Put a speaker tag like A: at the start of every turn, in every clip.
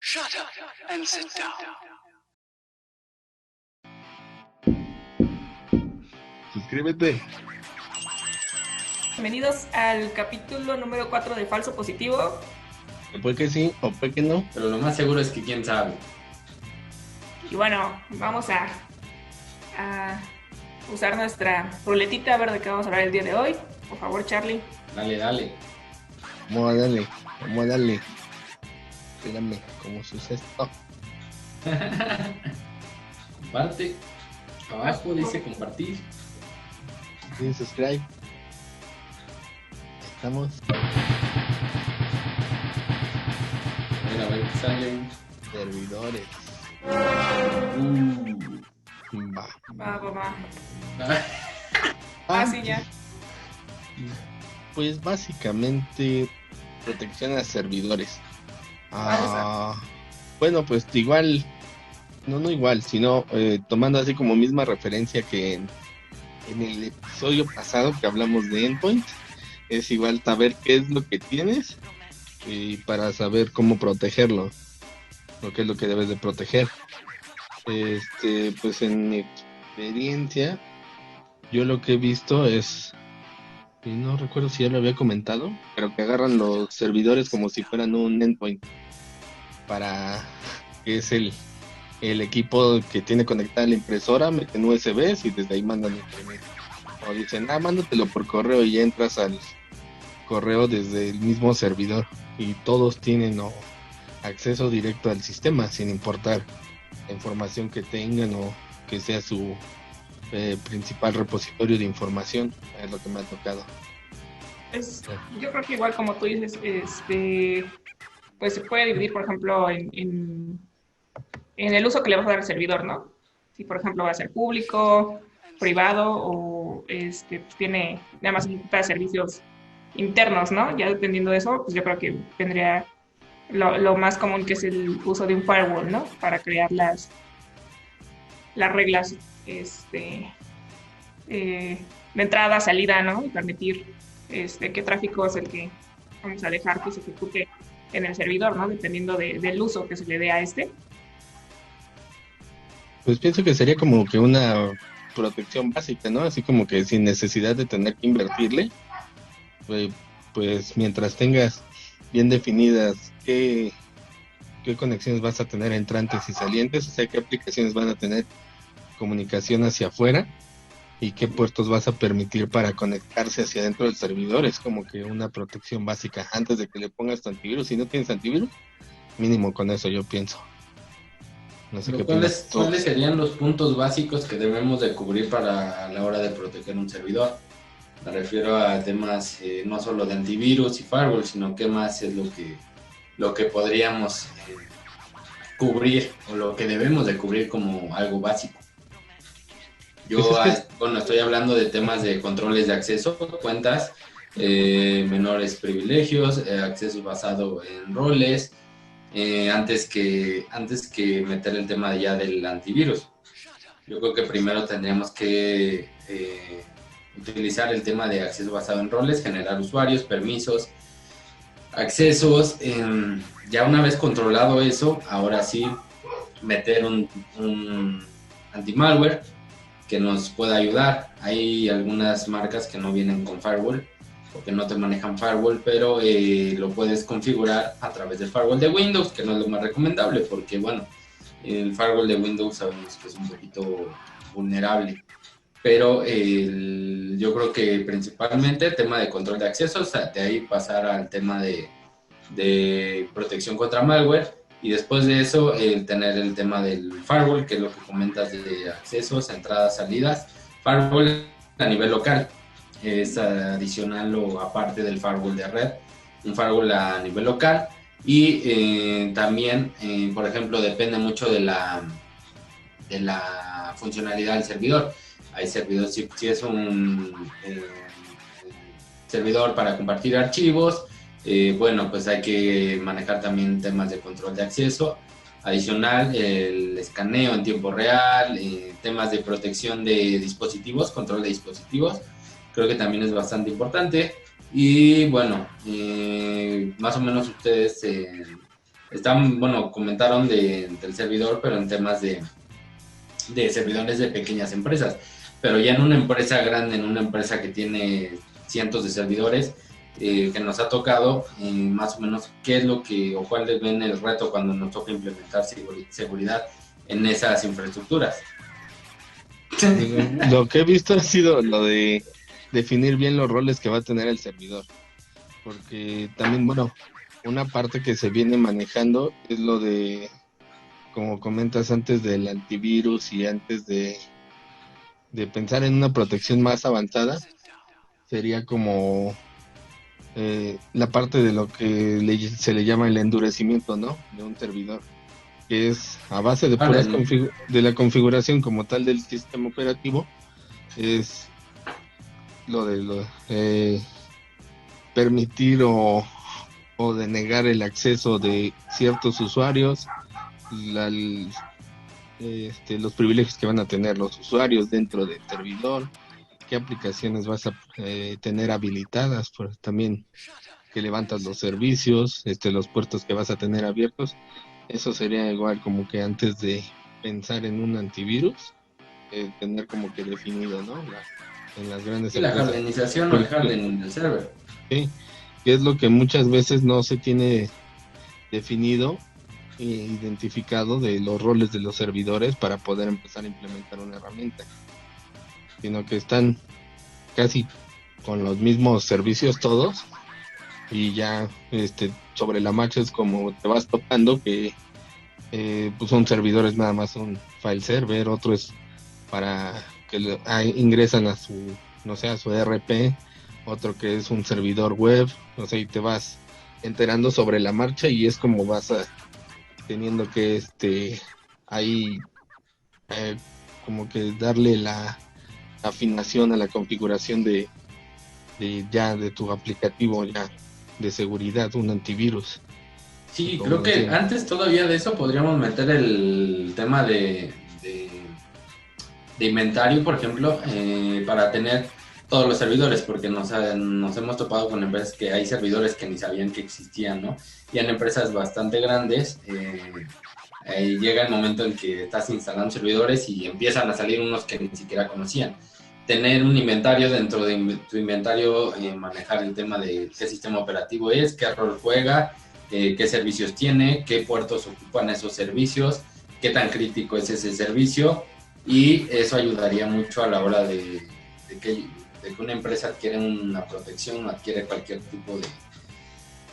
A: Shut up and sit down.
B: Suscríbete.
C: Bienvenidos al capítulo número 4 de Falso Positivo.
B: Puede que sí o puede que no.
D: Pero lo más seguro es que quién sabe.
C: Y bueno, vamos a usar nuestra ruletita a ver de qué vamos a hablar el día de hoy. Por favor, Charlie.
D: Dale.
B: Vamos a darle. Espérame, ¿cómo se usa esto?
D: Comparte. Abajo dice compartir.
B: Sí, subscribe. Estamos.
D: A ver qué sale.
B: Servidores. Va.
C: Sí, ya.
B: Pues básicamente protección a servidores. Bueno, pues igual, no igual, sino tomando así como misma referencia que en el episodio pasado que hablamos de endpoint, es igual saber qué es lo que tienes y para saber cómo protegerlo, lo que es lo que debes de proteger. Pues en mi experiencia, yo lo que he visto es, y no recuerdo si ya lo había comentado, pero que agarran los servidores como si fueran un endpoint, para que es el equipo que tiene conectada la impresora, meten USBs y desde ahí mandan imprimir. O dicen, mándatelo por correo y ya entras al correo desde el mismo servidor y todos tienen acceso directo al sistema sin importar la información que tengan o que sea su principal repositorio de información. Es lo que me ha tocado.
C: Yo creo que igual como tú dices, pues se puede dividir, por ejemplo, en el uso que le vas a dar al servidor, ¿no? Si, por ejemplo, va a ser público, privado o pues tiene nada más para servicios internos, ¿no? Ya dependiendo de eso, pues yo creo que tendría lo más común, que es el uso de un firewall, ¿no? Para crear las reglas de entrada, salida, ¿no? Y permitir qué tráfico es el que vamos a dejar que se ejecute en el servidor, ¿no? Dependiendo del uso que se le dé a
B: Pues pienso que sería como que una protección básica, ¿no? Así como que sin necesidad de tener que invertirle, pues mientras tengas bien definidas qué conexiones vas a tener entrantes y salientes, o sea, qué aplicaciones van a tener comunicación hacia afuera y qué puertos vas a permitir para conectarse hacia adentro del servidor, es como que una protección básica antes de que le pongas tu antivirus. Si no tienes antivirus, mínimo con eso yo pienso. No sé qué
D: ¿Cuáles serían los puntos básicos que debemos de cubrir para la hora de proteger un servidor? Me refiero a temas no solo de antivirus y firewall, sino qué más es lo que podríamos cubrir o lo que debemos de cubrir como algo básico. Yo, estoy hablando de temas de controles de acceso, cuentas, menores privilegios, acceso basado en roles, antes que meter el tema ya del antivirus. Yo creo que primero tendríamos que utilizar el tema de acceso basado en roles, generar usuarios, permisos, accesos. Ya una vez controlado eso, ahora sí meter un anti-malware que nos pueda ayudar. Hay algunas marcas que no vienen con firewall porque no te manejan firewall, pero lo puedes configurar a través del firewall de Windows, que no es lo más recomendable porque, bueno, el firewall de Windows sabemos que es un poquito vulnerable, pero yo creo que principalmente el tema de control de accesos, de ahí pasar al tema de protección contra malware, y después de eso tener el tema del firewall, que es lo que comentas de accesos, entradas, salidas. Firewall a nivel local es adicional o aparte del firewall de red, un firewall a nivel local. Y también, por ejemplo, depende mucho de la funcionalidad del servidor. Hay servidores, si es un servidor para compartir archivos, bueno, pues hay que manejar también temas de control de acceso. Adicional, el escaneo en tiempo real, temas de protección de dispositivos, control de dispositivos, creo que también es bastante importante. Y bueno, más o menos ustedes Comentaron del servidor, pero en temas de servidores de pequeñas empresas. Pero ya en una empresa grande, en una empresa que tiene cientos de servidores, que nos ha tocado, más o menos, ¿qué es lo que o cuál ven el reto cuando nos toca implementar seguridad en esas infraestructuras?
B: Lo que he visto ha sido lo de definir bien los roles que va a tener el servidor. Porque también, una parte que se viene manejando es lo de, como comentas antes, del antivirus y antes de pensar en una protección más avanzada, sería como la parte de lo que se le llama el endurecimiento, ¿no? De un servidor, que es a base de puras de la configuración como tal del sistema operativo, es lo de permitir o denegar el acceso de ciertos usuarios, los privilegios que van a tener los usuarios dentro del servidor, qué aplicaciones vas a tener habilitadas, pues también que levantas los servicios, los puertos que vas a tener abiertos. Eso sería igual como que antes de pensar en un antivirus, tener como que definido, ¿no? En las grandes
D: empresas. La jardinización o el hardening del server.
B: Sí, que es lo que muchas veces no se tiene definido e identificado de los roles de los servidores para poder empezar a implementar una herramienta, sino que están casi con los mismos servicios todos y ya sobre la marcha es como te vas topando que pues son servidores nada más un file server, otro es para que ingresan a su, no sé, a su ERP, otro que es un servidor web, no sé, y te vas enterando sobre la marcha y es como vas teniendo que ahí como que darle la afinación a la configuración de tu aplicativo ya de seguridad, un antivirus.
D: Sí, creo que antes todavía de eso podríamos meter el tema de inventario, por ejemplo, para tener todos los servidores, porque nos hemos topado con empresas que hay servidores que ni sabían que existían, ¿no? Y en empresas bastante grandes llega el momento en que estás instalando servidores y empiezan a salir unos que ni siquiera conocían. Tener un inventario dentro de tu inventario, manejar el tema de qué sistema operativo es, qué rol juega, qué servicios tiene, qué puertos ocupan esos servicios, qué tan crítico es ese servicio, y eso ayudaría mucho a la hora de que una empresa adquiere una protección o adquiere cualquier tipo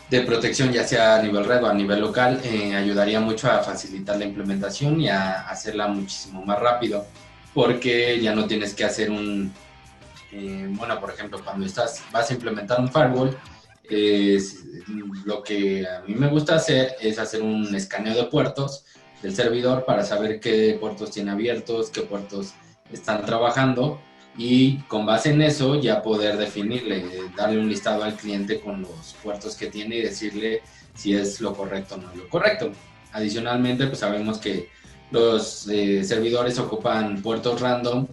D: de protección, ya sea a nivel red o a nivel local. Ayudaría mucho a facilitar la implementación y a hacerla muchísimo más rápido, porque ya no tienes que hacer por ejemplo, cuando vas a implementar un firewall, lo que a mí me gusta hacer es hacer un escaneo de puertos del servidor para saber qué puertos tiene abiertos, qué puertos están trabajando, y con base en eso ya poder definirle, darle un listado al cliente con los puertos que tiene y decirle si es lo correcto o no lo correcto. Adicionalmente, pues sabemos que los servidores ocupan puertos random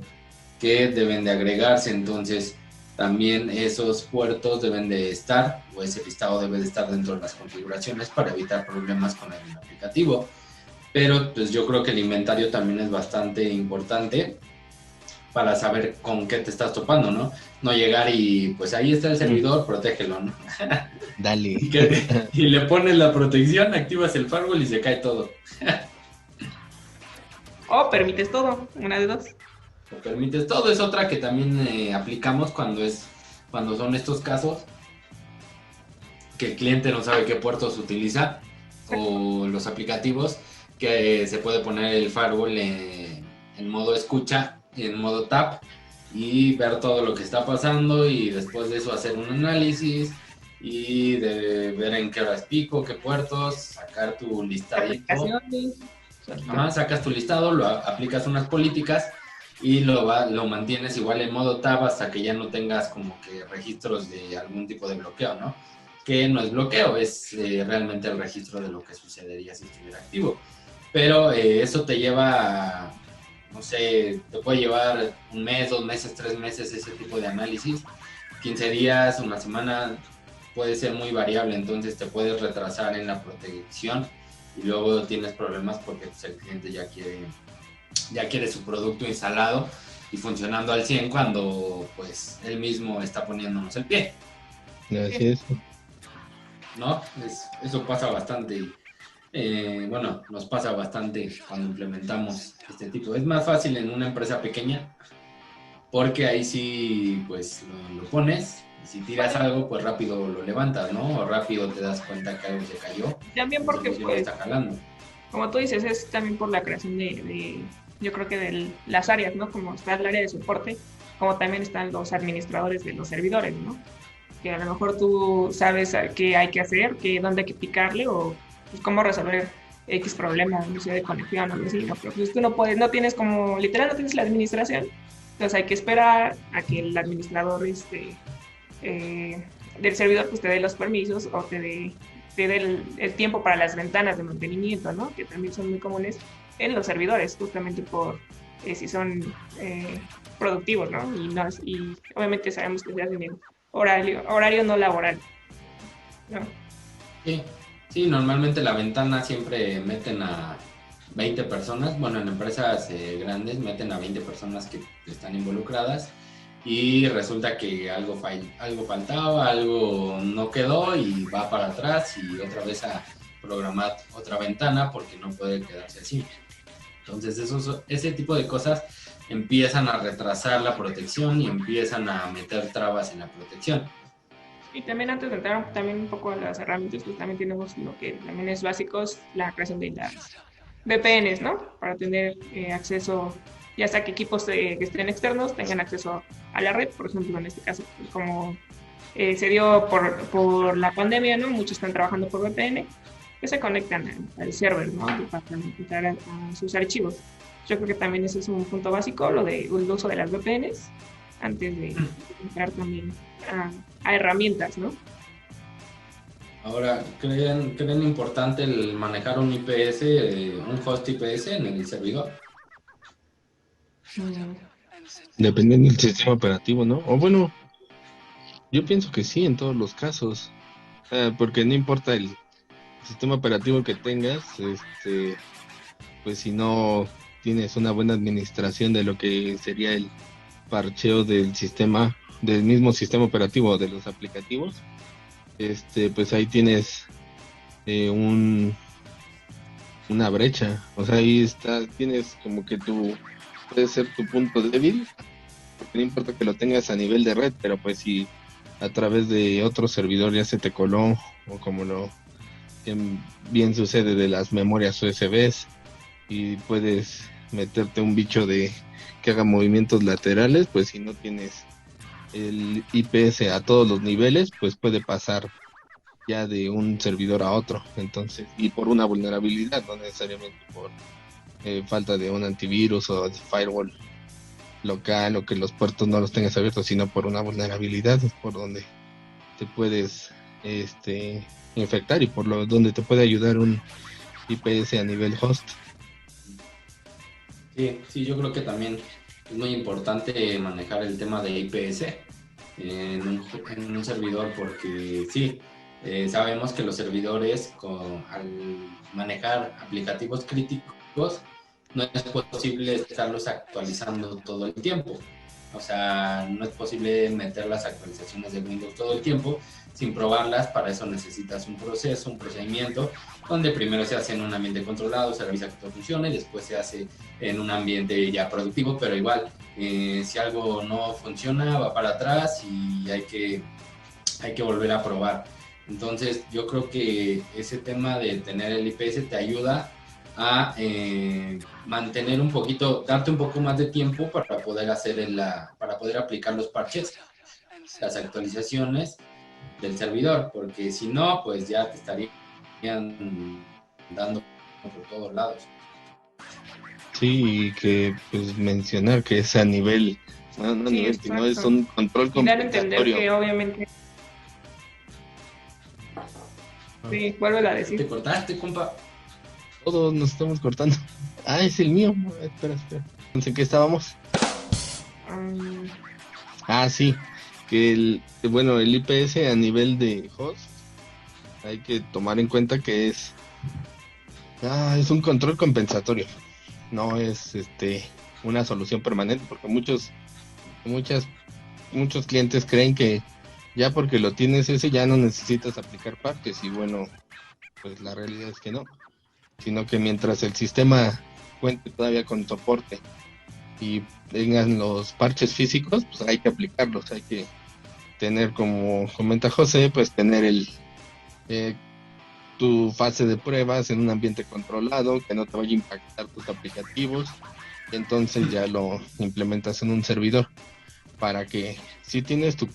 D: que deben de agregarse, entonces también esos puertos deben de estar, o ese listado debe de estar dentro de las configuraciones para evitar problemas con el aplicativo. Pero pues yo creo que el inventario también es bastante importante para saber con qué te estás topando, ¿no? No llegar y pues ahí está el servidor, protégelo, ¿no?
B: Dale.
D: y le pones la protección, activas el firewall y se cae todo.
C: O permites todo, una de dos.
D: O permites todo, es otra que también aplicamos cuando son estos casos que el cliente no sabe qué puertos utiliza o los aplicativos, que se puede poner el firewall en modo escucha, en modo tap, y ver todo lo que está pasando, y después de eso hacer un análisis y de ver en qué horas pico, qué puertos, sacar tu listadito. Sacas tu listado, lo aplicas unas políticas y lo mantienes igual en modo tab hasta que ya no tengas como que registros de algún tipo de bloqueo, ¿no? Que no es bloqueo, es realmente el registro de lo que sucedería si estuviera activo. Pero eso te lleva, no sé, te puede llevar 1 mes, 2 meses, 3 meses ese tipo de análisis. 15 días, 1 semana, puede ser muy variable, entonces te puedes retrasar en la protección y luego tienes problemas porque pues, el cliente ya quiere su producto instalado y funcionando al 100 cuando pues él mismo está poniéndonos el pie.
B: Así es.
D: ¿No? Eso pasa bastante. Bueno, nos pasa bastante cuando implementamos este tipo. Es más fácil en una empresa pequeña porque ahí sí, pues lo pones y si tiras algo, pues rápido lo levantas, ¿no? O rápido te das cuenta que algo se cayó.
C: También porque,
D: ya
C: pues,
D: está jalando.
C: como tú dices, es también por la creación yo creo que de las áreas, ¿no? Como está el área de soporte, como también están los administradores de los servidores, ¿no? Que a lo mejor tú sabes qué hay que hacer, dónde hay que picarle o pues, cómo resolver X problema, no sé, de conexión o algo así, ¿no? Pero pues tú no puedes, no tienes como, literal, no tienes la administración, entonces hay que esperar a que el administrador del servidor pues te dé los permisos o te dé el tiempo para las ventanas de mantenimiento, ¿no? Que también son muy comunes en los servidores, justamente por si son productivos, ¿no? Y obviamente sabemos que se hacen en horario no laboral, ¿no?
D: Sí, normalmente la ventana siempre meten a 20 personas, bueno, en empresas grandes meten a 20 personas que están involucradas y resulta que algo faltaba, algo no quedó y va para atrás y otra vez a programar otra ventana porque no puede quedarse así. Entonces ese tipo de cosas empiezan a retrasar la protección y empiezan a meter trabas en la protección.
C: Y también antes de entrar también un poco a las herramientas, pues también tenemos lo que también es básico, la creación de las VPNs, ¿no? Para tener acceso, ya sea que equipos que estén externos tengan acceso a la red, por ejemplo, en este caso, como se dio por la pandemia, ¿no? Muchos están trabajando por VPN, que se conectan al server, ¿no? Para entrar a sus archivos. Yo creo que también ese es un punto básico, el uso de las VPNs, antes de entrar también a herramientas, ¿no?
D: Ahora, ¿creen importante el manejar un IPS, un host IPS en el servidor?
B: Dependiendo del sistema operativo, ¿no? O bueno, yo pienso que sí en todos los casos. Porque no importa el sistema operativo que tengas, pues si no tienes una buena administración de lo que sería el parcheo del mismo sistema operativo de los aplicativos, pues ahí tienes una brecha. O sea, ahí tienes como que puede ser tu punto débil, porque no importa que lo tengas a nivel de red, pero pues si a través de otro servidor ya se te coló, o como lo que bien sucede de las memorias USBs, y puedes meterte un bicho que haga movimientos laterales, pues si no tienes el IPS a todos los niveles, pues puede pasar ya de un servidor a otro. Entonces, y por una vulnerabilidad, no necesariamente por falta de un antivirus o de firewall local o que los puertos no los tengas abiertos, sino por una vulnerabilidad, es por donde te puedes infectar y donde te puede ayudar un IPS a nivel host.
D: Sí, yo creo que también es muy importante manejar el tema de IPS en un servidor porque sí, sabemos que los servidores al manejar aplicativos críticos no es posible estarlos actualizando todo el tiempo. O sea, no es posible meter las actualizaciones de Windows todo el tiempo sin probarlas. Para eso necesitas un proceso, un procedimiento, donde primero se hace en un ambiente controlado, se revisa que todo funcione, y después se hace en un ambiente ya productivo, pero igual, si algo no funciona, va para atrás y hay que volver a probar. Entonces, yo creo que ese tema de tener el IPS te ayuda a mantener un poquito, darte un poco más de tiempo para poder para poder aplicar los parches, las actualizaciones del servidor, porque si no, pues ya te estarían dando por todos lados.
B: Sí, y que pues mencionar que es a nivel, no
C: Sí,
B: nivel, sino es
C: exacto.
B: un control
C: Y dar a entender
B: compensatorio.
C: que obviamente... Sí, vuelve a decir.
D: ¿Te cortaste, compa?
B: Todos nos estamos cortando. Ah, es el mío. Espera. ¿En qué estábamos? Sí, que el IPS a nivel de host hay que tomar en cuenta que es Es un control compensatorio. No es una solución permanente, porque muchos clientes creen que ya porque lo tienes ese ya no necesitas aplicar parches, y bueno, pues la realidad es que no, sino que mientras el sistema cuente todavía con soporte y tengan los parches físicos, pues hay que aplicarlos, hay que tener, como comenta José, pues tener eh, tu fase de pruebas en un ambiente controlado, que no te vaya a impactar tus aplicativos, y entonces ya lo implementas en un servidor, para que si tienes tu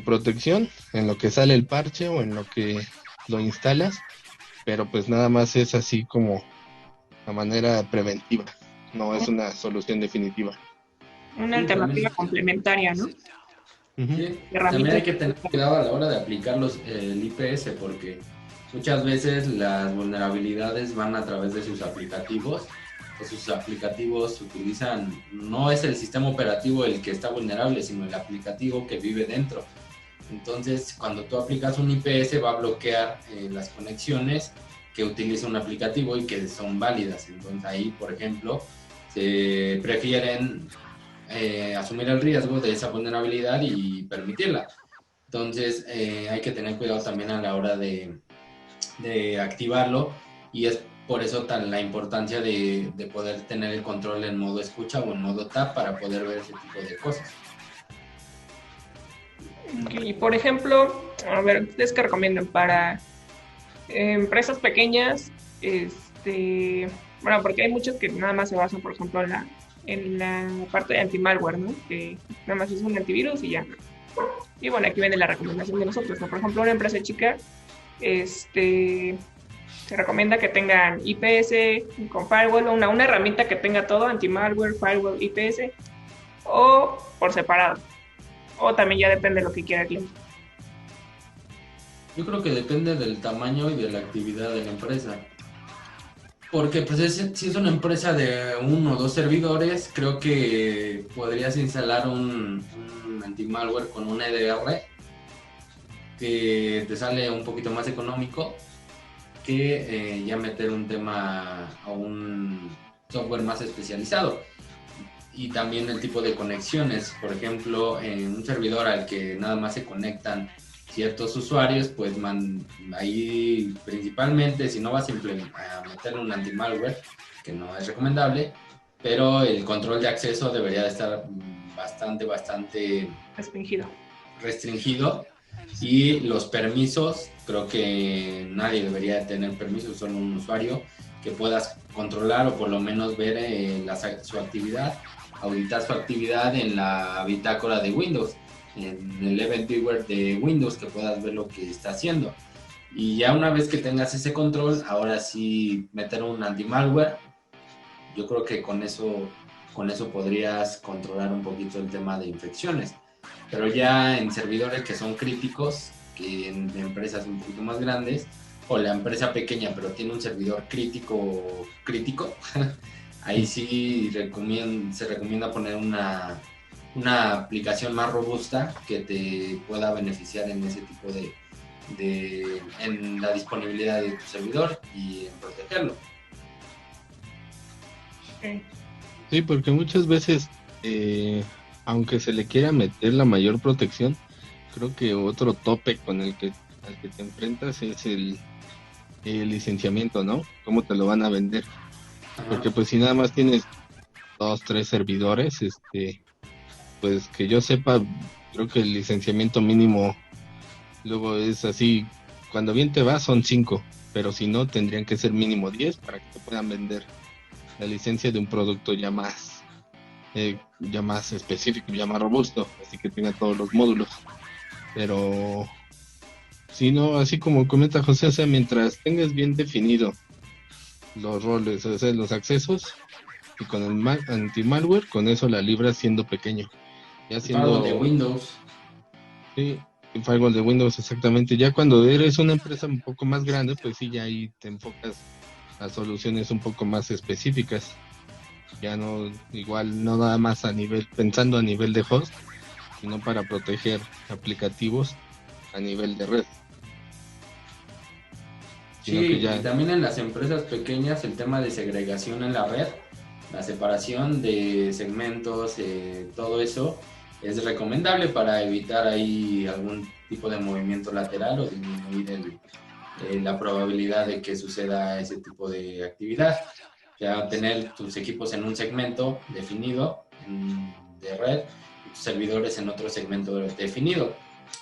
B: protección en lo que sale el parche o en lo que lo instalas, pero pues nada más es así como la manera preventiva, no es una solución definitiva.
C: Una
D: Sí,
C: alternativa
D: también.
C: complementaria, ¿no?
B: Ujú.
D: Sí,
C: Herramienta.
D: también hay que tener cuidado a la hora de aplicar el IPS, porque muchas veces las vulnerabilidades van a través de sus aplicativos, o sus aplicativos utilizan, no es el sistema operativo el que está vulnerable, sino el aplicativo que vive dentro. Entonces, cuando tú aplicas un IPS, va a bloquear las conexiones que utiliza un aplicativo y que son válidas. Entonces, ahí, por ejemplo, se prefieren asumir el riesgo de esa vulnerabilidad y permitirla. Entonces, hay que tener cuidado también a la hora de activarlo, y es por eso la importancia de poder tener el control en modo escucha o en modo tap para poder ver ese tipo de cosas.
C: Y por ejemplo, a ver, ¿ustedes qué recomiendan para empresas pequeñas? Bueno, porque hay muchos que nada más se basan, por ejemplo, en la parte de anti-malware, ¿no? Que nada más es un antivirus y ya. Y bueno, aquí viene la recomendación de nosotros, ¿no? Por ejemplo, una empresa chica, se recomienda que tengan IPS con firewall, una herramienta que tenga todo, anti-malware, firewall, IPS, o por separado. O también ya depende de lo que quiera el cliente.
D: Yo creo que depende del tamaño y de la actividad de la empresa. Porque pues si es una empresa de 1 o 2 servidores, creo que podrías instalar un anti-malware con un EDR que te sale un poquito más económico que ya meter un tema a un software más especializado. Y también el tipo de conexiones, por ejemplo, en un servidor al que nada más se conectan ciertos usuarios, pues ahí principalmente, si no vas a meterle un anti-malware, que no es recomendable, pero el control de acceso debería de estar bastante restringido, y los permisos, creo que nadie debería tener permisos, solo un usuario que puedas controlar o por lo menos ver su actividad, auditar su actividad en la bitácora de Windows, en el Event Viewer de Windows, que puedas ver lo que está haciendo. Y ya una vez que tengas ese control, ahora sí meter un anti-malware. Yo creo que con eso podrías controlar un poquito el tema de infecciones. Pero ya en servidores que son críticos, que en empresas un poquito más grandes, o la empresa pequeña pero tiene un servidor crítico, ahí sí se recomienda poner una aplicación más robusta que te pueda beneficiar en ese tipo en la disponibilidad de tu servidor y en protegerlo.
C: Okay.
B: Sí, porque muchas veces, aunque se le quiera meter la mayor protección, creo que otro tope al que te enfrentas es el licenciamiento, ¿no? ¿Cómo te lo van a vender? Porque pues si nada más tienes 2, 3 servidores, pues que yo sepa, creo que el licenciamiento mínimo luego es así, cuando bien te va son 5, pero si no tendrían que ser mínimo 10 para que te puedan vender la licencia de un producto ya más específico, ya más robusto, así que tenga todos los módulos. Pero si no, así como comenta José, o sea, mientras tengas bien definido los roles, o sea, los accesos, y con el anti-malware, con eso la libras siendo pequeño. Ya
D: Firewall de Windows.
B: Sí, el firewall de Windows, exactamente. Ya cuando eres una empresa un poco más grande, pues sí, ya ahí te enfocas a soluciones un poco más específicas. Ya no, igual, no nada más pensando a nivel de host, sino para proteger aplicativos a nivel de red. sino
D: Sí,
B: que ya...
D: y también en las empresas pequeñas el tema de segregación en la red, la separación de segmentos, todo eso es recomendable para evitar ahí algún tipo de movimiento lateral o disminuir la probabilidad de que suceda ese tipo de actividad. Ya tener tus equipos en un segmento definido de red y tus servidores en otro segmento definido.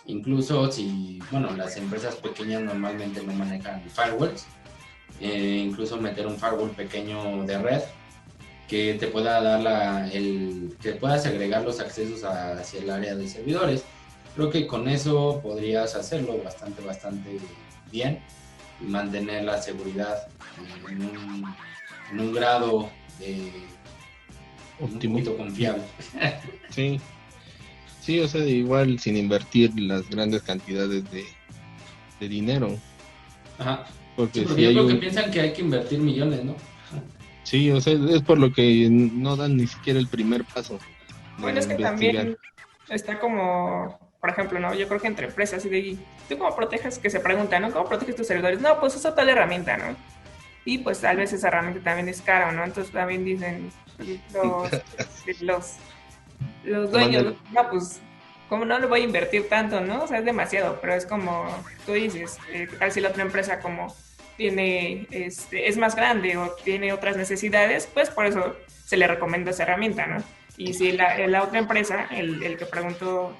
D: Incluso si, bueno, las empresas pequeñas normalmente no manejan firewalls, incluso meter un firewall pequeño de red que te pueda dar que puedas agregar los accesos hacia el área de servidores. Creo que con eso podrías hacerlo bastante bien y mantener la seguridad en un grado un
B: óptimo.
D: poquito confiable.
B: Sí. Sí, o sea, igual sin invertir las grandes cantidades de dinero.
D: Ajá.
B: Porque
D: Sí,
B: si
D: porque yo
B: hay
D: creo que piensan que hay que invertir millones, ¿no?
B: Sí, o sea, es por lo que no dan ni siquiera el primer paso de
C: Bueno, es que
B: investigar.
C: también está como, por ejemplo, ¿no? Yo creo que entre empresas, y de, ¿tú cómo proteges? Que se preguntan, ¿no? ¿Cómo proteges tus servidores? No, pues uso tal herramienta, ¿no? Y pues tal vez esa herramienta también es cara, ¿no? Entonces también dicen los dueños, no, pues, ¿cómo no le voy a invertir tanto, no? O sea, es demasiado, pero es como tú dices, ¿qué tal si la otra empresa como tiene, es más grande o tiene otras necesidades? Pues por eso se le recomienda esa herramienta, ¿no? Y si la otra empresa, el que preguntó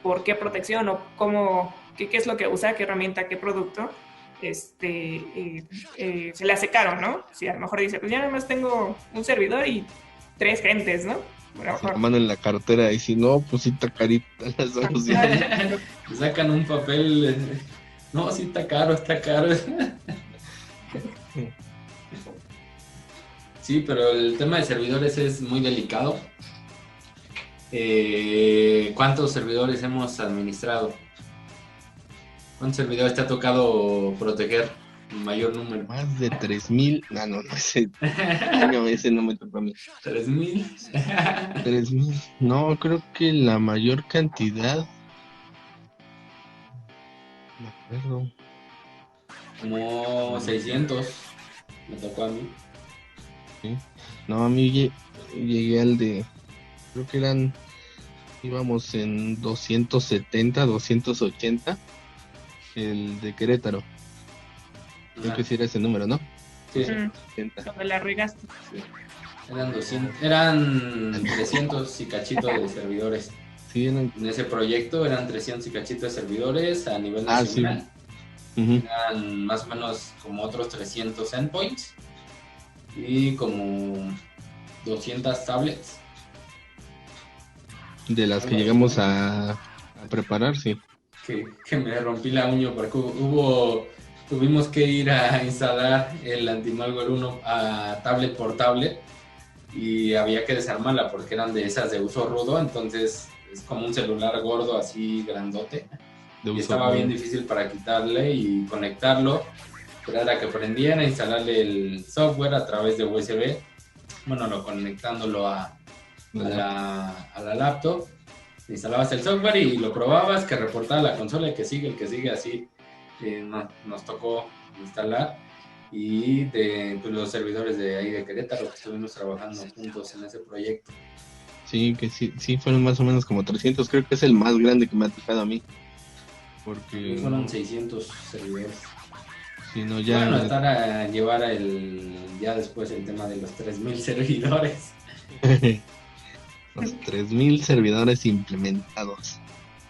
C: por qué protección o cómo, qué es lo que usa, qué herramienta, qué producto, se le hace caro, ¿no? Si a lo mejor dice, pues ya nada más tengo un servidor y 3 gentes, ¿no? Bueno,
B: Se la mano en la cartera y si no, pues sí está carita la solución.
D: Sacan un papel. No, sí está caro, está caro. Sí, pero el tema de servidores es muy delicado. ¿Cuántos servidores hemos administrado? ¿Cuántos servidores te ha tocado proteger? El mayor número.
B: Más de 3,000. No, ese año ese no me tocó a mí.
D: 3,000.
B: 3,000. No, creo que la mayor cantidad. No me acuerdo.
D: Como 600. Me tocó a mí.
B: ¿Sí? No, a mí llegué al de. Creo que íbamos en 270, 280. El de Querétaro. Creo que sí era ese número, ¿no?
D: Sí.
B: 280.
C: donde la regaste.
D: Sí. Eran 300 y cachito de servidores.
B: Sí,
D: En ese proyecto eran 300 y cachito de servidores a nivel
B: sí.
D: nacional.
B: Uh-huh.
D: Eran más o menos como otros 300 endpoints y como 200 tablets.
B: De las que llegamos a preparar, sí.
D: Que me rompí la uña porque tuvimos que ir a instalar el anti-malware 1 a tablet por tablet y había que desarmarla porque eran de esas de uso rudo, entonces es como un celular gordo así grandote y estaba bien difícil para quitarle y conectarlo, esperar a que prendiera, instalarle el software a través de USB, bueno, conectándolo a la laptop. Instalabas el software y lo probabas, que reportaba la consola, el que sigue así. Nos tocó instalar y pues, los servidores de ahí de Querétaro que estuvimos trabajando juntos en ese proyecto.
B: Sí, que sí fueron más o menos como 300, creo que es el más grande que me ha tocado a mí. Porque
D: fueron 600 servidores.
B: Si no, ya...
D: Bueno, estar a llevar ya después el tema de los 3,000 servidores.
B: Los 3,000 servidores implementados.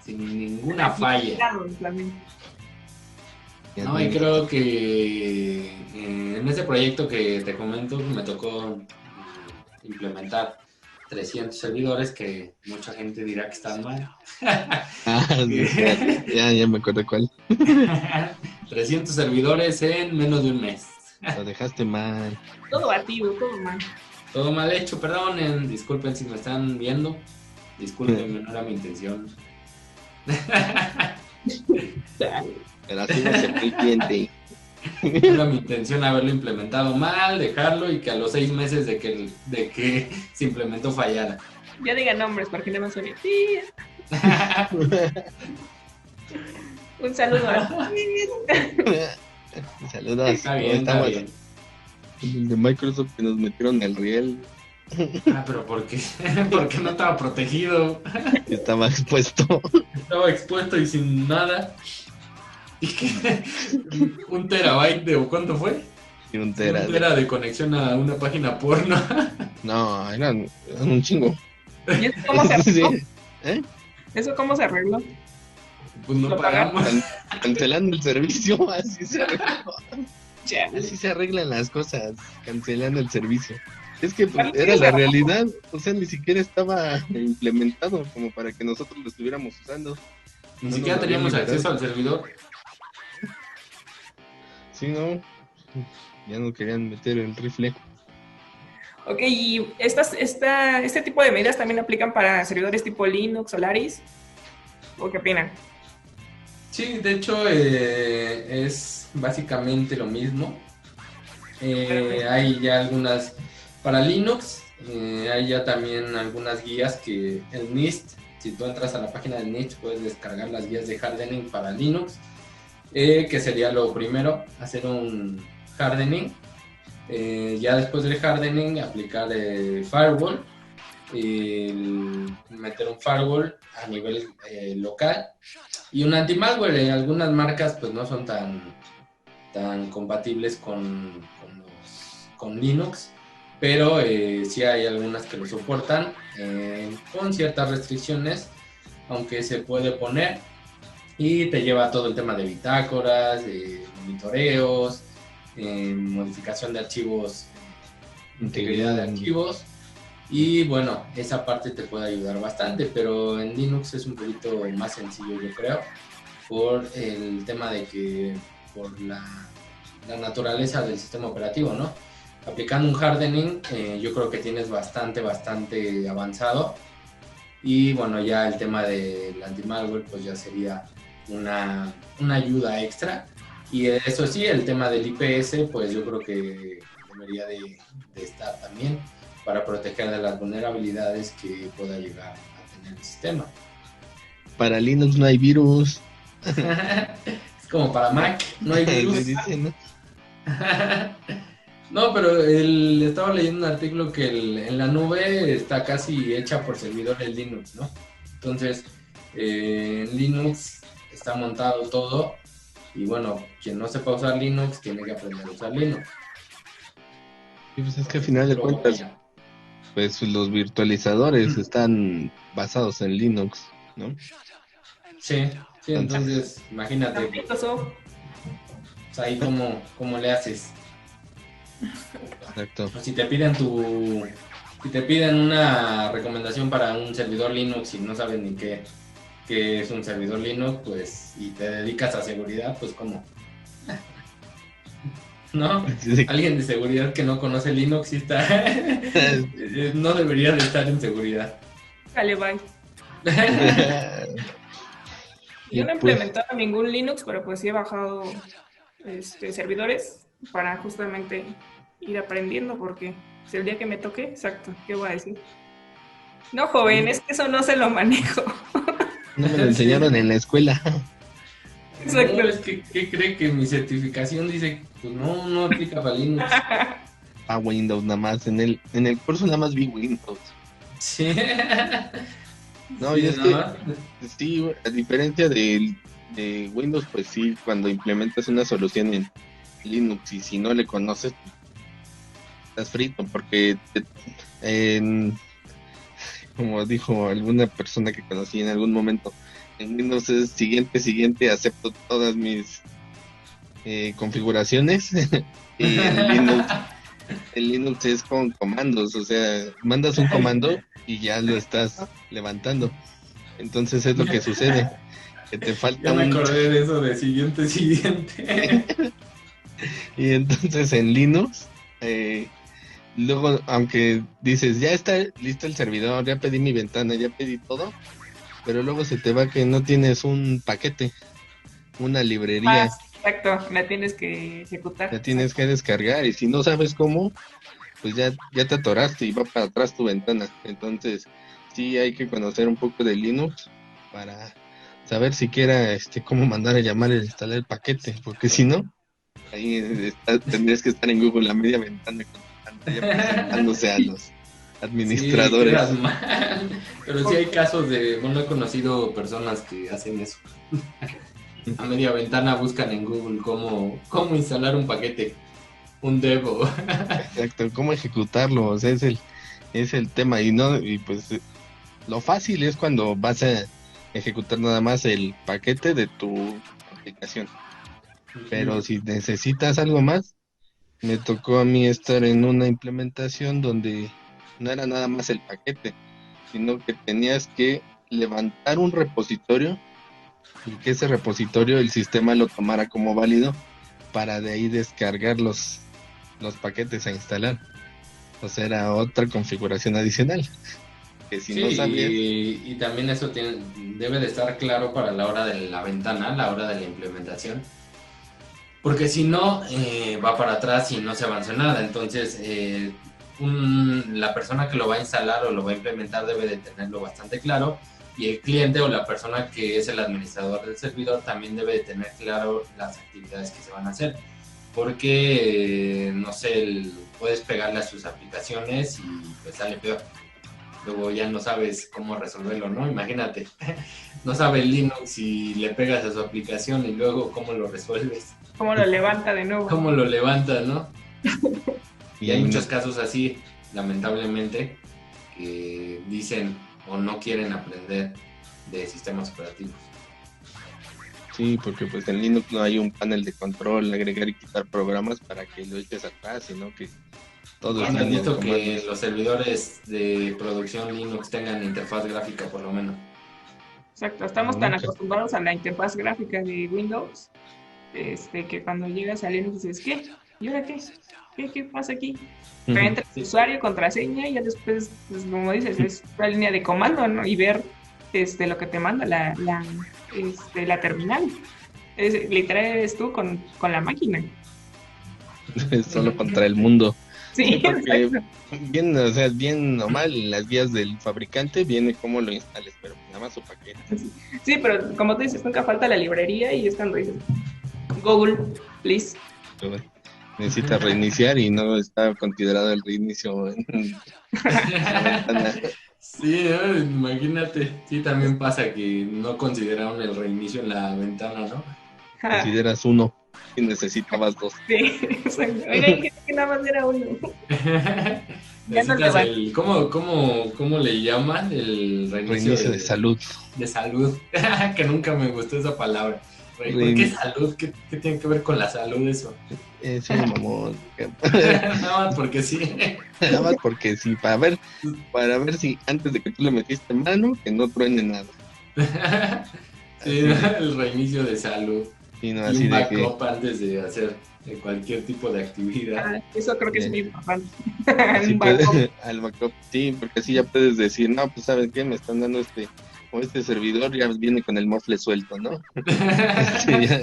D: Sin ninguna falla. No, y
B: Ya
D: creo que en ese proyecto que te comento me tocó implementar 300 servidores que mucha gente dirá que están mal.
B: Ya me acuerdo cuál.
D: 300 servidores en menos de un mes.
B: Lo dejaste mal.
C: Todo batido, todo mal.
D: Todo mal hecho, perdonen, disculpen si me están viendo. Disculpen, no era mi intención.
B: Pero así va a ser el cliente.
D: No era mi intención haberlo implementado mal, dejarlo y que a los 6 meses de que se implementó fallara.
C: Ya digan nombres para que no me suene. Un saludo.
B: Saludos.
D: Está
B: ¿Cómo
D: bien, está
B: estamos?
D: bien.
B: De Microsoft que nos metieron el riel.
D: Ah, pero ¿por qué? Porque no estaba protegido.
B: Estaba expuesto.
D: Estaba expuesto y sin nada. ¿Y qué? ¿Un terabyte de cuánto fue?
B: Y un
D: Un
B: tera.
D: tera de conexión a una página porno.
B: No, eran un chingo.
C: ¿Y eso cómo se
B: Sí.
C: arregló?
B: ¿Eh?
C: ¿Eso cómo se arregló?
D: Pues no
C: ¿Lo pagaron?
D: pagamos.
B: Cancelando el servicio, así se arregló.
C: Ya.
B: Así se arreglan las cosas, cancelando el servicio. Es que pues,
C: Vale,
B: era
C: sí,
B: la
C: pero-
B: realidad, o sea, ni siquiera estaba implementado como para que nosotros lo estuviéramos usando.
D: Ni
B: No
D: siquiera
B: nos lo habían
D: teníamos
B: liberado.
D: acceso al servidor.
B: Sí, no, ya no querían meter el rifle.
C: Ok, y este tipo de medidas también aplican para servidores tipo Linux, Solaris. ¿O qué opinan?
D: Sí, de hecho es básicamente lo mismo. Hay ya algunas, para Linux, hay ya también algunas guías que el NIST, si tú entras a la página del NIST puedes descargar las guías de hardening para Linux, que sería lo primero, hacer un hardening. Ya después del hardening aplicar firewall, meter un firewall a nivel local y un anti-malware. Algunas marcas pues no son tan compatibles con Linux, pero sí hay algunas que lo soportan con ciertas restricciones, aunque se puede poner, y te lleva todo el tema de bitácoras, de monitoreos, modificación de archivos, integridad de archivos, y bueno, esa parte te puede ayudar bastante, pero en Linux es un poquito más sencillo, yo creo, por el tema de que por la naturaleza del sistema operativo, ¿no? Aplicando un hardening, yo creo que tienes bastante avanzado, y bueno, ya el tema del anti-malware pues ya sería una ayuda extra. Y eso sí, el tema del IPS, pues yo creo que debería de estar también para proteger de las vulnerabilidades que pueda llegar a tener el sistema.
B: Para Linux no hay virus.
D: Es como para Mac, no hay virus.
B: Sí, dicen, ¿no?
D: No, pero estaba leyendo un artículo que en la nube está casi hecha por servidores Linux, ¿no? Entonces, en Linux está montado todo. Y bueno, quien no sepa usar Linux tiene que aprender a usar Linux.
B: Sí, pues es que al final de cuentas, pues los virtualizadores están basados en Linux, ¿no?
D: Sí, entonces imagínate,
C: Microsoft.
D: pues ahí cómo le haces.
B: Exacto.
D: Pues si te piden una recomendación para un servidor Linux y no sabes ni qué es un servidor Linux, pues, y te dedicas a seguridad, pues ¿cómo? ¿No?
B: Sí.
D: Alguien de seguridad que no conoce Linux sí no debería de estar en seguridad.
C: Dale, bye.
B: Y
C: Yo no he
B: pues,
C: implementado ningún Linux, pero pues sí he bajado servidores para justamente ir aprendiendo, porque si el día que me toque, exacto, ¿qué voy a decir? No, joven, es que eso no se lo manejo.
B: no me lo enseñaron en la escuela.
C: Exacto.
D: No, es que ¿qué cree que mi certificación dice? Pues no aplica para Linux.
B: A Windows nada más. En el curso nada más vi Windows.
D: Sí.
B: No,
D: Sí,
B: y es
D: nada
B: que sí, a diferencia de Windows, pues sí, cuando implementas una solución en Linux y si no le conoces, estás frito, porque como dijo alguna persona que conocí en algún momento, en Windows es siguiente, acepto todas mis configuraciones y en Linux es con comandos, o sea, mandas un comando y ya lo estás levantando. Entonces es lo que sucede, que te falta
D: Ya me acordé de eso de siguiente.
B: Y entonces en Linux, luego, aunque dices, ya está listo el servidor, ya pedí mi ventana, ya pedí todo, pero luego se te va que no tienes un paquete, una librería,
C: Exacto, la tienes que ejecutar.
B: la tienes que descargar y si no sabes cómo, pues ya te atoraste y va para atrás tu ventana. Entonces, sí hay que conocer un poco de Linux para saber siquiera cómo mandar a llamar y instalar el paquete, porque si no, Ahí tendrías que estar en Google a media ventana con tu pantalla presentándose a los administradores.
D: Sí, quedas mal. Pero sí hay casos de, bueno, he conocido personas que hacen eso. A media ventana buscan en Google cómo instalar un paquete, un dev.
B: Exacto, cómo ejecutarlo, o sea, es el tema. Y pues lo fácil es cuando vas a ejecutar nada más el paquete de tu aplicación. Pero si necesitas algo más, me tocó a mí estar en una implementación donde no era nada más el paquete, sino que tenías que levantar un repositorio y que ese repositorio el sistema lo tomara como válido para de ahí descargar los paquetes a instalar. O sea, era otra configuración adicional. Que si no sabías,
D: y también eso debe de estar claro para la hora de la ventana, la hora de la implementación. Porque si no, va para atrás y no se avanza nada. Entonces, la persona que lo va a instalar o lo va a implementar debe de tenerlo bastante claro. Y el cliente o la persona que es el administrador del servidor también debe de tener claro las actividades que se van a hacer. Porque, no sé, puedes pegarle a sus aplicaciones y pues sale peor. Luego ya no sabes cómo resolverlo, ¿no? Imagínate, no sabe Linux y le pegas a su aplicación y luego cómo lo resuelves.
C: ¿Cómo lo levanta de nuevo?
D: ¿Cómo lo levanta, no?
B: y
D: Y hay
B: ahí
D: muchos casos así, lamentablemente, que dicen o no quieren aprender de sistemas operativos.
B: sí, porque pues en Linux no hay un panel de control, agregar y quitar programas para que lo eches atrás, sino que todo es
D: ¿Han
B: línea de
D: visto que
B: comandos.
D: los servidores de producción Linux tengan interfaz gráfica por lo menos?
C: Exacto, estamos tan
B: Muchas.
C: acostumbrados a la interfaz gráfica de Windows, que cuando llegas a Linux dices, ¿qué? ¿Y ahora qué? ¿Qué pasa aquí? Pero entra el usuario, contraseña, y ya después, pues, como dices, es una línea de comando, ¿no? Y ver lo que te manda la terminal. Literal eres tú con la máquina.
B: Solo contra el mundo.
C: Sí,
B: Porque
C: exacto.
B: bien, o sea, bien o mal, en las guías del fabricante viene cómo lo instales, pero nada más su paquete.
C: Sí, pero como tú dices, nunca falta la librería y es cuando dices, Google, please.
B: Pero necesita reiniciar y no está considerado el reinicio en la ventana.
D: Sí, imagínate. Sí, también pasa que no consideraron el reinicio en la ventana, ¿no?
B: Consideras uno y necesitabas dos.
C: Sí, exacto. Oiga, hay gente que nada más era uno. Ya no
D: Necesitas
C: le va.
D: ¿cómo le llaman? El
B: Reinicio de salud.
D: De salud. Que nunca me gustó esa palabra. ¿Por qué
B: Reinicio.
D: salud? ¿Qué tiene que ver con la salud eso?
B: Sí, mamón.
D: Nada más porque sí.
B: Nada más porque sí, para ver si antes de que tú le metiste mano, que no truene nada.
D: Sí, el reinicio de salud.
B: Y no
D: Y
B: así
D: un
B: de que
D: backup antes de hacer cualquier tipo de actividad.
C: Eso creo que es muy importante.
B: así
C: Un backup.
B: puedes, al backup, sí, porque así ya puedes decir, no, pues sabes qué, me están dando o este servidor ya viene con el mofle suelto, ¿no?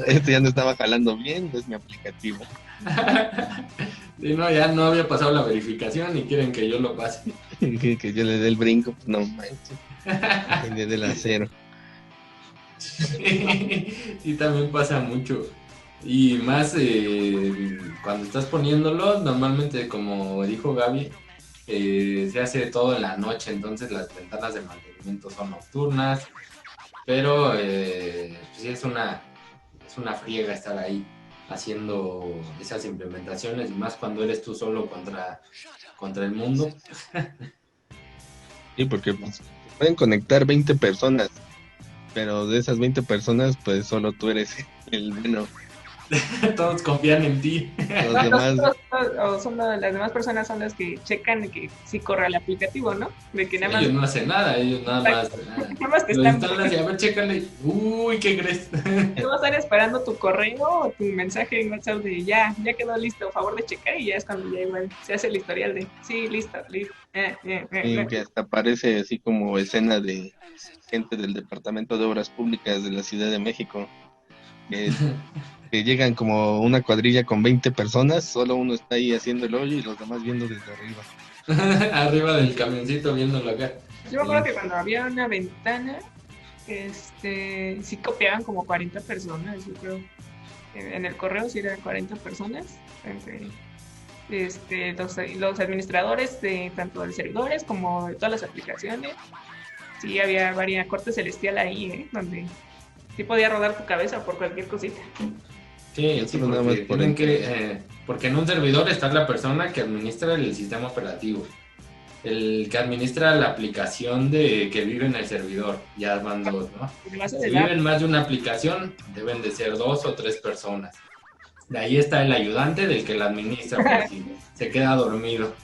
B: Este ya no estaba jalando bien, es mi aplicativo.
D: Sí, no, ya no había pasado la verificación y quieren que yo lo pase.
B: Que yo le dé el brinco, pues no manches, que le dé el acero.
D: Sí, también pasa mucho. Y más cuando estás poniéndolo, normalmente, como dijo Gaby, se hace todo en la noche, entonces las ventanas de mantenimiento son nocturnas, pero pues sí es una friega estar ahí haciendo esas implementaciones, y más cuando eres tú solo contra el mundo.
B: Sí, porque pues, pueden conectar 20 personas, pero de esas 20 personas, pues solo tú eres el bueno.
D: Todos confían en ti.
B: Los demás,
C: Las demás personas son las que checan que sí corre el aplicativo, ¿no? De que nada más,
D: Ellos no hacen nada, ellos nada más
C: nada más te
D: lo
C: están,
D: instalan y a ver, chécale. Uy, ¿qué crees?
C: te vas a estar esperando tu correo o tu mensaje en WhatsApp de ya quedó listo, favor de checar, y ya es cuando ya igual se hace el historial de sí, listo.
B: y que hasta aparece así como escena de gente del Departamento de Obras Públicas de la Ciudad de México, que llegan como una cuadrilla con 20 personas, solo uno está ahí haciendo el hoyo y los demás viendo desde arriba.
D: Arriba del camioncito viéndolo acá.
C: Yo me acuerdo que cuando había una ventana, sí copiaban como 40 personas, yo creo. en el correo sí eran 40 personas, entre los administradores de tanto de servidores como de todas las aplicaciones. Sí, había varias corte celestial ahí, donde sí podía rodar tu cabeza por cualquier cosita.
D: Sí,
B: Pero nada más
D: porque
B: por
D: tienen porque en un servidor está la persona que administra el sistema operativo, el que administra la aplicación que vive en el servidor, ya van dos, ¿no? Si viven más de una aplicación, deben de ser 2 o 3 personas. De ahí está el ayudante del que la administra, por si se queda dormido.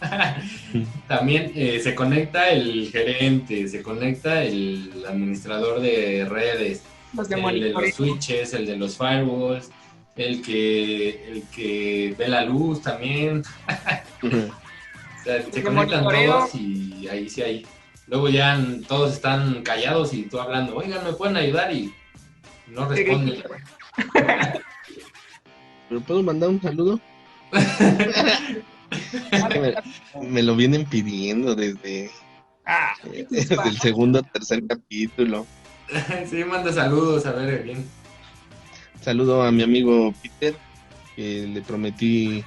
D: También se conecta el gerente, se conecta el administrador de redes, el de los switches, el de los firewalls, el que ve la luz también. O sea, se conectan todos y ahí sí hay. Luego ya todos están callados y tú hablando, oigan, ¿me pueden ayudar? Y no responden.
B: ¿Pero puedo mandar un saludo? me lo vienen pidiendo desde el segundo o tercer capítulo.
D: Sí, manda saludos, a ver, bien.
B: Saludo a mi amigo Peter, que le prometí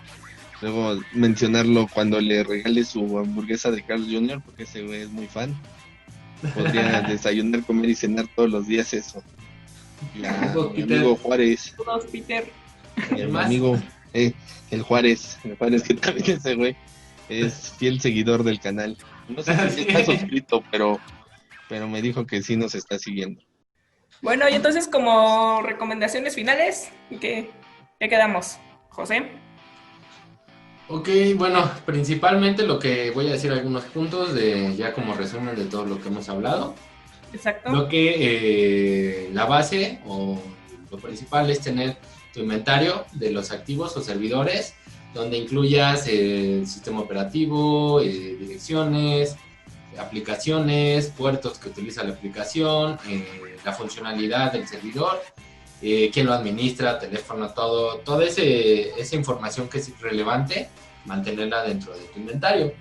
B: luego mencionarlo cuando le regale su hamburguesa de Carl Jr., porque ese güey es muy fan. Podría desayunar, comer y cenar todos los días eso. Y a mi amigo Juárez.
C: Saludos, Peter.
B: Y a mi amigo el Juárez, que también ese güey es fiel seguidor del canal. No sé si está suscrito, pero me dijo que sí nos está siguiendo.
C: Bueno, y entonces como recomendaciones finales, ¿qué quedamos? José.
D: Ok, bueno, principalmente lo que voy a decir algunos puntos ya como resumen de todo lo que hemos hablado.
C: Exacto.
D: Lo que la base o lo principal es tener tu inventario de los activos o servidores, donde incluyas el sistema operativo, direcciones, aplicaciones, puertos que utiliza la aplicación, la funcionalidad del servidor, quién lo administra, teléfono, toda esa información que es relevante, mantenerla dentro de tu inventario.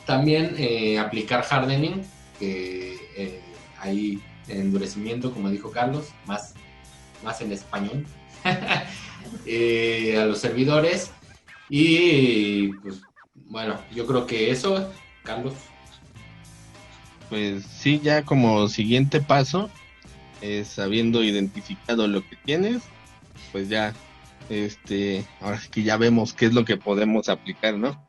D: También aplicar hardening, que hay endurecimiento, como dijo Carlos, más en español, a los servidores. Y pues bueno, yo creo que eso, Carlos.
B: Pues sí, ya como siguiente paso, habiendo identificado lo que tienes, pues ya, ahora sí que ya vemos qué es lo que podemos aplicar, ¿no?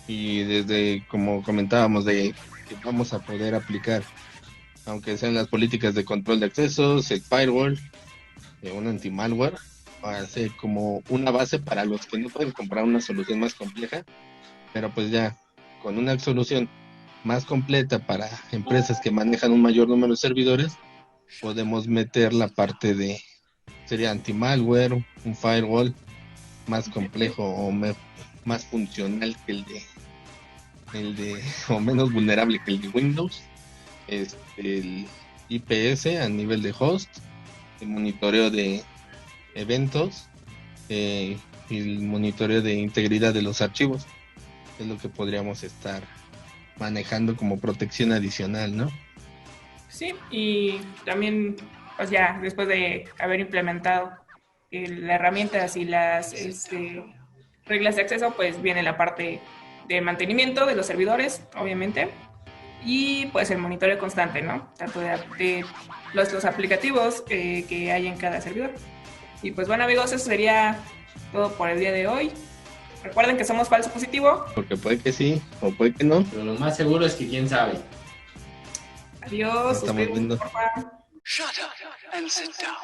B: Y desde, como comentábamos, de que vamos a poder aplicar, aunque sean las políticas de control de accesos, el firewall, un anti-malware, para ser como una base para los que no pueden comprar una solución más compleja, pero pues ya, con una solución más completa para empresas que manejan un mayor número de servidores, podemos meter la parte sería anti-malware, un firewall más complejo o más funcional que o menos vulnerable que el de Windows, el IPS a nivel de host, el monitoreo de eventos y el monitoreo de integridad de los archivos. Es lo que podríamos estar manejando como protección adicional, ¿no?
C: Sí, y también, pues ya, después de haber implementado las herramientas y las reglas de acceso, pues viene la parte de mantenimiento de los servidores, obviamente, y pues el monitoreo constante, ¿no? Tanto de los aplicativos que hay en cada servidor. Y pues bueno, amigos, eso sería todo por el día de hoy. Recuerden que somos Falso Positivo.
B: Porque puede que sí, o puede que no.
D: Pero lo más seguro es que quién sabe.
C: Adiós.
B: Estamos viendo.
A: Shut up and sit down.